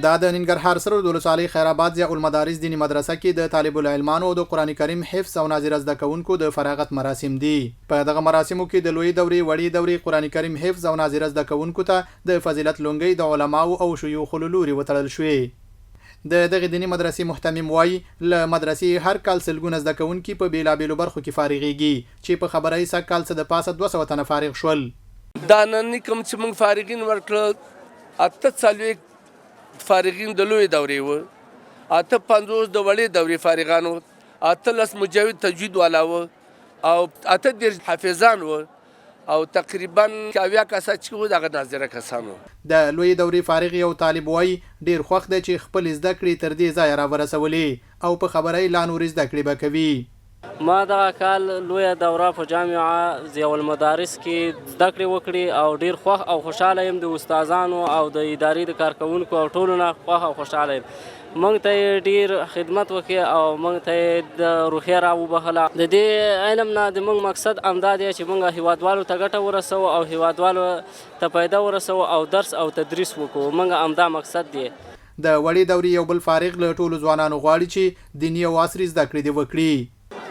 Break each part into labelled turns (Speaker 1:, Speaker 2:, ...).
Speaker 1: دا د ننګرهار سره د ولسوالۍ خيراباد ضیاء المدارس دینی مدرسه کې د طالب العلمانو او د قرآن کریم حفظ او ناظره زده کوونکو د فراغت مراسم دي. په دغه مراسمو کې د لوی دورې وړي دورې قرآن کریم حفظ او ناظره زده کوونکو ته د فضیلت لونګۍ د علماو او شيوخو له لوري وتړل شوې. د دغه دینی مدرسې محتمم وایي له مدرسې هر کال سلګونه زده کوونکي په بیلابېلو برخو کې فارغېږي چې په خبره یې سږ کال څه د پاسه 200 تنه فارغ شول.
Speaker 2: دا نن کوم چې موږ فارغین ورکړل 48 فارغین د لوی دورې و، 50 د وړې دورې فارغان و، 18 مجوید تجوید والا و او 18 حافظان و او تقریبا 80 کسه چې و دغه ناظره کسان و.
Speaker 1: د لوی دورې فارغ یو طالب وایي ډیر خوښ دی چې خپل زده کړې تر دې ځایه راورسولې او په خبره یې لا نورې زده کړې به کوي.
Speaker 3: ما دغه کال لویه دوره په جامعه ضیاء المدارس کې زده کړې وکړې او ډیر خوښ او خوشحاله یم د استادانو او د ادارې د کارکوونکو او ټولو نه خوښ او خوشحاله یم. موږ ته یې ډیر خدمت وکړي او موږ ته یې د روحیه راوبخله. د دې علم نه د موږ مقصد همدا دی چې موږ هیوادوالو ته ګټه ورسوو او هیوادوالو ته پیدا ورسوو او درس او تدریس وکړو. موږ همدا مقصد دی.
Speaker 1: د وړې دورې یو بل فارغ له ټولو ځوانانو غواړي چې دیني او عصري زده کړې دې وکړي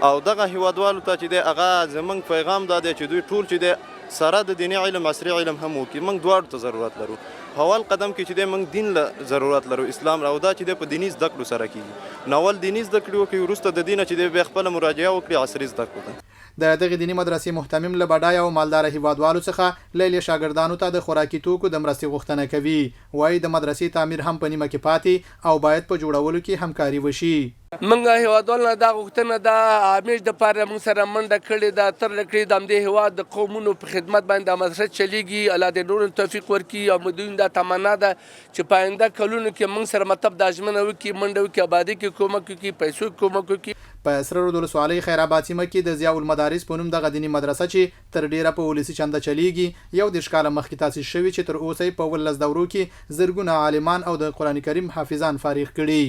Speaker 4: او دغه هیوادوالو ته چې دی هغه زمونږ پیغام دا دی چې دوی ټول چې دی سره د دیني علم عصري علم هم وکړي. موږ دواړو ته ضرورت لرو. اول قدم کې چې دی موږ دین له ضرورت لرو، اسلام او دا چې دی په دیني زده کړو سره کېږي. ناول دیني زده کړې وکړي، وروسته د دینه چې دی بیا خپله مراجعه وکړي عصري زده کړو ته.
Speaker 1: د دغه دینی مدرسې محتمم له بډایه او مالداره هیوادوالو څخه لیلې شاګردانو ته د خوراکي توکو د مرستې غوښتنه کوي. وایي د مدرسې تعمیر هم په نیمه کې پاتې او باید په جوړولو کې همکاري وشي.
Speaker 2: موږ هیوادوال نه دا غوښتنه ده همیش دپاره موږ سره منډه کړې ده ترله کړې د همدې هیواد د قومونو په خدمت باندې دا مدرسه چلیږي. الله دې نور توفیق ورکړي او مدوین دا تمنا ده چې په آینده کلونو کې موږ سره مطلب دا ژمنه وکړي منډه وکړي آبادي کې کومک وکړي پیسو کې کومک وکړي.
Speaker 1: په سره رود ولسوالۍ خیراباد سیمه کې د ضیاء المدارس په نوم دغه دیني مدرسه چې تر ډیره په ولسي چنده چلیږي 10 کاله مخکې تاسیس شوې چې تر اوسه په 12 دورو کې زرګونه عالمان او د قرآن کریم حافظان فارغ کړي.